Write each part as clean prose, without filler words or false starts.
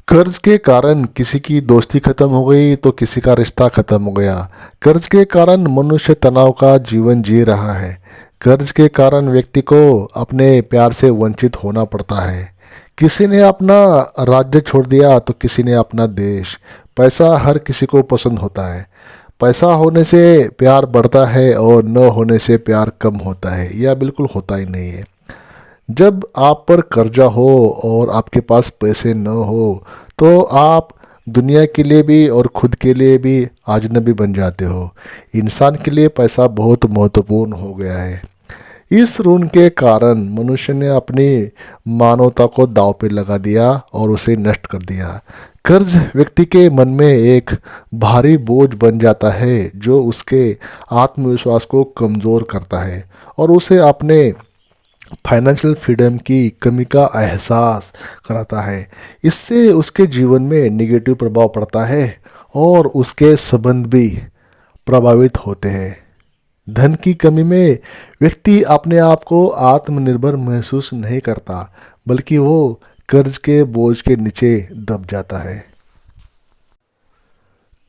कर्ज के कारण किसी की दोस्ती खत्म हो गई तो किसी का रिश्ता खत्म हो गया। कर्ज के कारण मनुष्य तनाव का जीवन जी रहा है। कर्ज के कारण व्यक्ति को अपने प्यार से वंचित होना पड़ता है। किसी ने अपना राज्य छोड़ दिया तो किसी ने अपना देश। पैसा हर किसी को पसंद होता है। पैसा होने से प्यार बढ़ता है और न होने से प्यार कम होता है या बिल्कुल होता ही नहीं है। जब आप पर कर्जा हो और आपके पास पैसे न हो तो आप दुनिया के लिए भी और खुद के लिए भी अजनबी बन जाते हो। इंसान के लिए पैसा बहुत महत्वपूर्ण हो गया है। इस ऋण के कारण मनुष्य ने अपनी मानवता को दांव पे लगा दिया और उसे नष्ट कर दिया। कर्ज व्यक्ति के मन में एक भारी बोझ बन जाता है जो उसके आत्मविश्वास को कमज़ोर करता है और उसे अपने फाइनेंशियल फ्रीडम की कमी का एहसास कराता है। इससे उसके जीवन में निगेटिव प्रभाव पड़ता है और उसके संबंध भी प्रभावित होते हैं। धन की कमी में व्यक्ति अपने आप को आत्मनिर्भर महसूस नहीं करता, बल्कि वो कर्ज के बोझ के नीचे दब जाता है।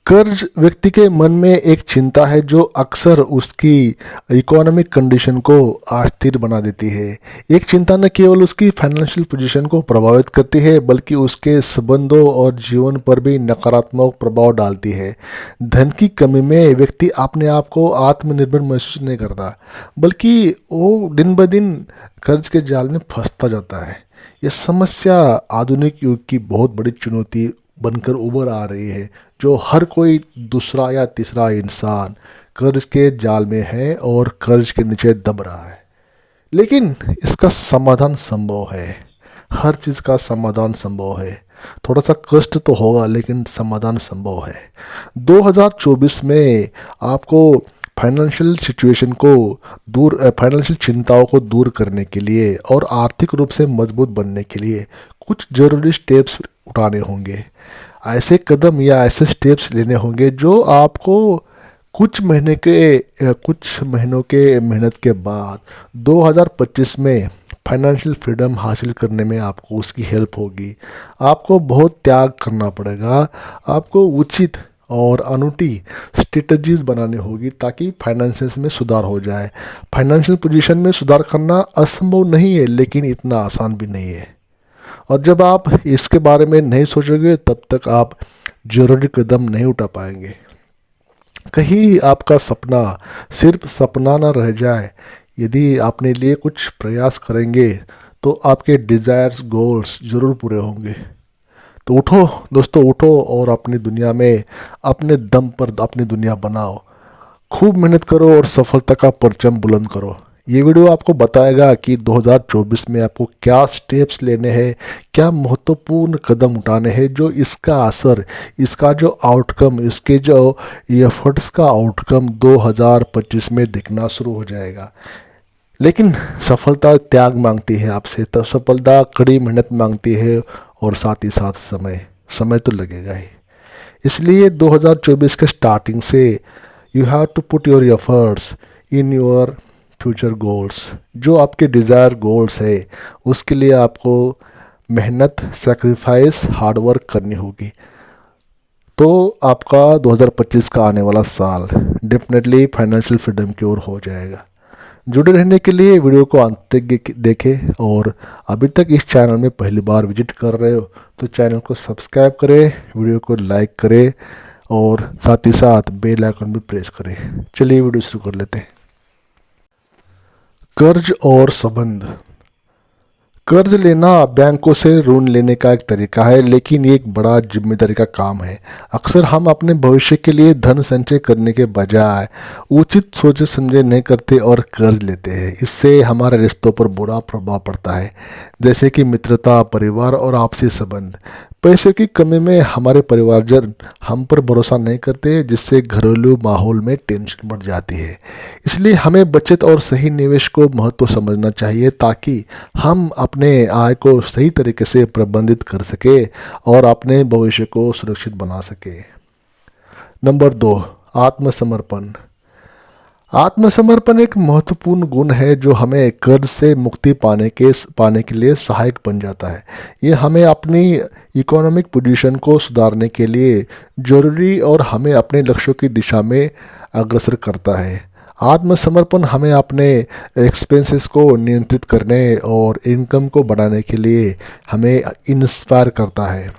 कर्ज व्यक्ति के मन में एक चिंता है जो अक्सर उसकी इकोनॉमिक कंडीशन को अस्थिर बना देती है। एक चिंता न केवल उसकी फाइनेंशियल पोजीशन को प्रभावित करती है बल्कि उसके संबंधों और जीवन पर भी नकारात्मक प्रभाव डालती है। धन की कमी में व्यक्ति अपने आप को आत्मनिर्भर महसूस नहीं करता, बल्कि वो दिन ब दिन कर्ज के जाल में फंसता जाता है। यह समस्या आधुनिक युग की बहुत बड़ी चुनौती बनकर उभर आ रही है, जो हर कोई दूसरा या तीसरा इंसान कर्ज के जाल में है और कर्ज के नीचे दब रहा है। लेकिन इसका समाधान संभव है। हर चीज़ का समाधान संभव है। थोड़ा सा कष्ट तो होगा लेकिन समाधान संभव है। 2024 में आपको फाइनेंशियल सिचुएशन को फाइनेंशियल चिंताओं को दूर करने के लिए और आर्थिक रूप से मजबूत बनने के लिए कुछ ज़रूरी स्टेप्स उठाने होंगे। ऐसे कदम या ऐसे स्टेप्स लेने होंगे जो आपको कुछ महीनों के मेहनत के बाद 2025 में फाइनेंशियल फ्रीडम हासिल करने में आपको उसकी हेल्प होगी। आपको बहुत त्याग करना पड़ेगा। आपको उचित और अनूठी स्ट्रेटजीज बनानी होगी ताकि फाइनेंसेस में सुधार हो जाए। फाइनेंशियल पोजीशन में सुधार करना असंभव नहीं है, लेकिन इतना आसान भी नहीं है। और जब आप इसके बारे में नहीं सोचोगे तब तक आप जरूरी कदम नहीं उठा पाएंगे। कहीं आपका सपना सिर्फ सपना ना रह जाए। यदि अपने लिए कुछ प्रयास करेंगे तो आपके डिज़ायर्स गोल्स ज़रूर पूरे होंगे। तो उठो दोस्तों, उठो और अपनी दुनिया में अपने दम पर अपनी दुनिया बनाओ। खूब मेहनत करो और सफलता का परचम बुलंद करो। ये वीडियो आपको बताएगा कि 2024 में आपको क्या स्टेप्स लेने हैं, क्या महत्वपूर्ण कदम उठाने हैं जो इसका असर, इसका जो आउटकम, इसके जो एफर्ट्स का आउटकम 2025 में दिखना शुरू हो जाएगा। लेकिन सफलता त्याग मांगती है आपसे, तो सफलता कड़ी मेहनत मांगती है और साथ ही साथ समय तो लगेगा ही। इसलिए 2024 के स्टार्टिंग से you have to put your efforts in your future goals. जो आपके डिज़ायर गोल्स है उसके लिए आपको मेहनत, सेक्रीफाइस, हार्डवर्क करनी होगी। तो आपका 2025 का आने वाला साल डेफिनेटली फाइनेंशियल फ्रीडम की ओर हो जाएगा। जुड़े रहने के लिए वीडियो को अंत तक देखें और अभी तक इस चैनल में पहली बार विजिट कर रहे हो तो चैनल को सब्सक्राइब करें, वीडियो को लाइक करें और साथ ही साथ बेल आइकन भी प्रेस करें। चलिए वीडियो शुरू कर लेते हैं। कर्ज और संबंध। कर्ज लेना बैंकों से ऋण लेने का एक तरीका है, लेकिन ये एक बड़ा जिम्मेदारी का काम है। अक्सर हम अपने भविष्य के लिए धन संचय करने के बजाय उचित सोचे समझे नहीं करते और कर्ज लेते हैं। इससे हमारे रिश्तों पर बुरा प्रभाव पड़ता है, जैसे कि मित्रता, परिवार और आपसी संबंध। पैसे की कमी में हमारे परिवारजन हम पर भरोसा नहीं करते, जिससे घरेलू माहौल में टेंशन बढ़ जाती है। इसलिए हमें बचत और सही निवेश को महत्व समझना चाहिए ताकि हम अपने आय को सही तरीके से प्रबंधित कर सके और अपने भविष्य को सुरक्षित बना सके। नंबर 2, आत्मसमर्पण। आत्मसमर्पण एक महत्वपूर्ण गुण है जो हमें कर्ज से मुक्ति पाने के लिए सहायक बन जाता है। ये हमें अपनी इकोनॉमिक पोजीशन को सुधारने के लिए जरूरी और हमें अपने लक्ष्यों की दिशा में अग्रसर करता है। आत्मसमर्पण हमें अपने एक्सपेंसेस को नियंत्रित करने और इनकम को बढ़ाने के लिए हमें इंस्पायर करता है।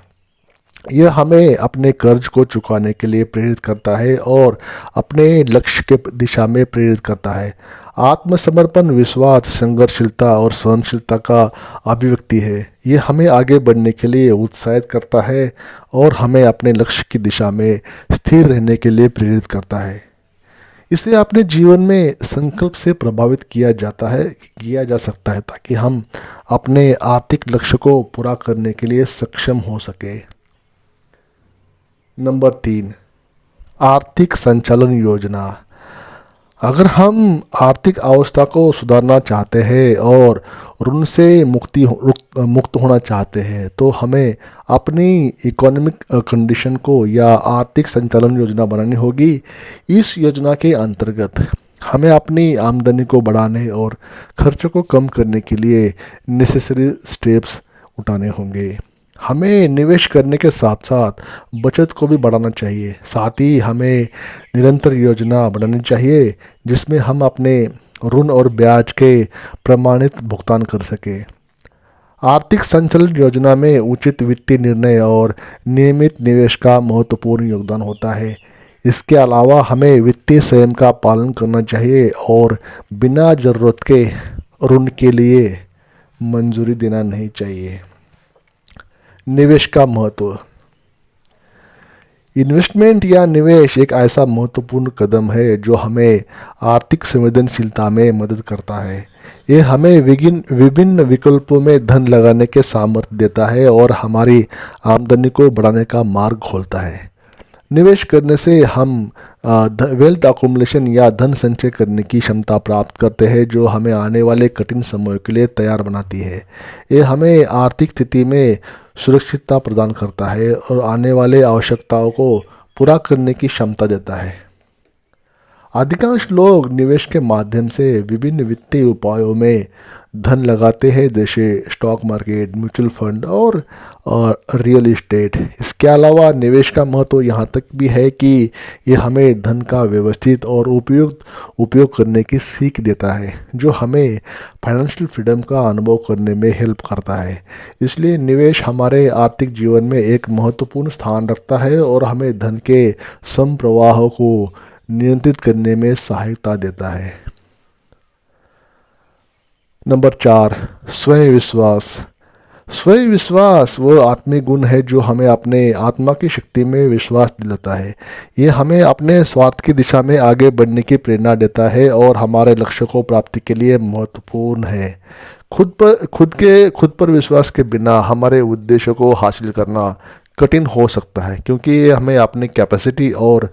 यह हमें अपने कर्ज को चुकाने के लिए प्रेरित करता है और अपने लक्ष्य के दिशा में प्रेरित करता है। आत्मसमर्पण विश्वास, संघर्षशीलता और सहनशीलता का अभिव्यक्ति है। यह हमें आगे बढ़ने के लिए उत्साहित करता है और हमें अपने लक्ष्य की दिशा में स्थिर रहने के लिए प्रेरित करता है। इसे अपने जीवन में संकल्प से प्रभावित किया जा सकता है ताकि हम अपने आर्थिक लक्ष्य को पूरा करने के लिए सक्षम हो सके। नंबर 3, आर्थिक संचालन योजना। अगर हम आर्थिक अवस्था को सुधारना चाहते हैं और ऋण से मुक्त होना चाहते हैं तो हमें अपनी इकोनॉमिक कंडीशन को या आर्थिक संचालन योजना बनानी होगी। इस योजना के अंतर्गत हमें अपनी आमदनी को बढ़ाने और खर्चों को कम करने के लिए नेसेसरी स्टेप्स उठाने होंगे। हमें निवेश करने के साथ साथ बचत को भी बढ़ाना चाहिए। साथ ही हमें निरंतर योजना बनानी चाहिए जिसमें हम अपने ऋण और ब्याज के प्रमाणित भुगतान कर सकें। आर्थिक संचालन योजना में उचित वित्तीय निर्णय और नियमित निवेश का महत्वपूर्ण योगदान होता है। इसके अलावा हमें वित्तीय संयम का पालन करना चाहिए और बिना ज़रूरत के ऋण के लिए मंजूरी देना नहीं चाहिए। निवेश का महत्व। इन्वेस्टमेंट या निवेश एक ऐसा महत्वपूर्ण कदम है जो हमें आर्थिक संवेदनशीलता में मदद करता है। ये हमें विभिन्न विकल्पों में धन लगाने के सामर्थ्य देता है और हमारी आमदनी को बढ़ाने का मार्ग खोलता है। निवेश करने से हम वेल्थ अकोमुलेशन या धन संचय करने की क्षमता प्राप्त करते हैं जो हमें आने वाले कठिन समयों के लिए तैयार बनाती है। ये हमें आर्थिक स्थिति में सुरक्षितता प्रदान करता है और आने वाले आवश्यकताओं को पूरा करने की क्षमता देता है। अधिकांश लोग निवेश के माध्यम से विभिन्न वित्तीय उपायों में धन लगाते हैं जैसे स्टॉक मार्केट, म्यूचुअल फंड और रियल इस्टेट। इसके अलावा निवेश का महत्व यहाँ तक भी है कि ये हमें धन का व्यवस्थित और उपयुक्त उपयोग करने की सीख देता है जो हमें फाइनेंशियल फ्रीडम का अनुभव करने में हेल्प करता है। इसलिए निवेश हमारे आर्थिक जीवन में एक महत्वपूर्ण स्थान रखता है और हमें धन के संप्रवाह को नियंत्रित करने में सहायता देता है। नंबर 4, स्वयं विश्वास। स्वयं विश्वास वो आत्मिक गुण है जो हमें अपने आत्मा की शक्ति में विश्वास दिलाता है। ये हमें अपने स्वार्थ की दिशा में आगे बढ़ने की प्रेरणा देता है और हमारे लक्ष्य को प्राप्ति के लिए महत्वपूर्ण है। खुद पर विश्वास के बिना हमारे उद्देश्यों को हासिल करना कठिन हो सकता है क्योंकि ये हमें अपनी कैपेसिटी और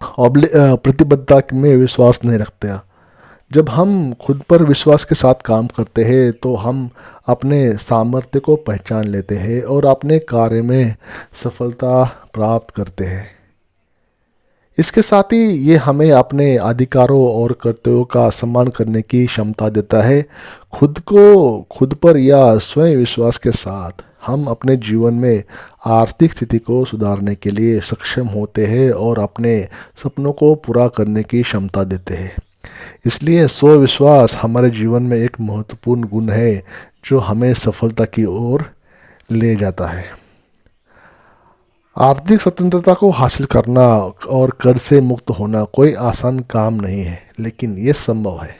प्रतिबद्धता में विश्वास नहीं रखते। जब हम खुद पर विश्वास के साथ काम करते हैं तो हम अपने सामर्थ्य को पहचान लेते हैं और अपने कार्य में सफलता प्राप्त करते हैं। इसके साथ ही ये हमें अपने अधिकारों और कर्तव्यों का सम्मान करने की क्षमता देता है। खुद पर या स्वयं विश्वास के साथ हम अपने जीवन में आर्थिक स्थिति को सुधारने के लिए सक्षम होते हैं और अपने सपनों को पूरा करने की क्षमता देते हैं। इसलिए स्वविश्वास हमारे जीवन में एक महत्वपूर्ण गुण है जो हमें सफलता की ओर ले जाता है। आर्थिक स्वतंत्रता को हासिल करना और कर्ज से मुक्त होना कोई आसान काम नहीं है, लेकिन ये संभव है।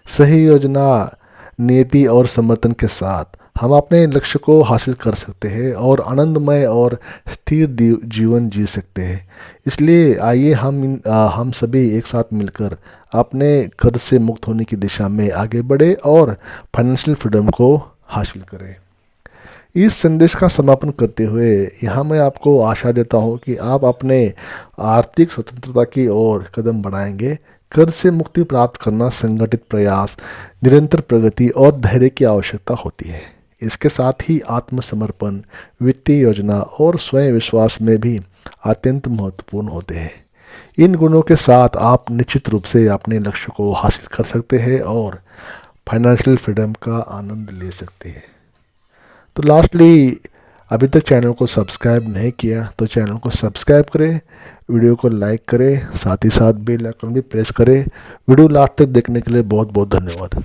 सही योजना, नीति और समर्थन के साथ हम अपने लक्ष्य को हासिल कर सकते हैं और आनंदमय और स्थिर जीवन जी सकते हैं। इसलिए आइए हम सभी एक साथ मिलकर अपने कर्ज से मुक्त होने की दिशा में आगे बढ़े और फाइनेंशियल फ्रीडम को हासिल करें। इस संदेश का समापन करते हुए यहाँ मैं आपको आशा देता हूँ कि आप अपने आर्थिक स्वतंत्रता की ओर कदम बढ़ाएंगे। कर्ज से मुक्ति प्राप्त करना संगठित प्रयास, निरंतर प्रगति और धैर्य की आवश्यकता होती है। इसके साथ ही आत्मसमर्पण, वित्तीय योजना और स्वयं विश्वास में भी अत्यंत महत्वपूर्ण होते हैं। इन गुणों के साथ आप निश्चित रूप से अपने लक्ष्य को हासिल कर सकते हैं और फाइनेंशियल फ्रीडम का आनंद ले सकते हैं। तो लास्टली, अभी तक चैनल को सब्सक्राइब नहीं किया तो चैनल को सब्सक्राइब करें, वीडियो को लाइक करें, साथ ही साथ बेल आइकन भी प्रेस करें। वीडियो लास्ट तक देखने के लिए बहुत बहुत धन्यवाद।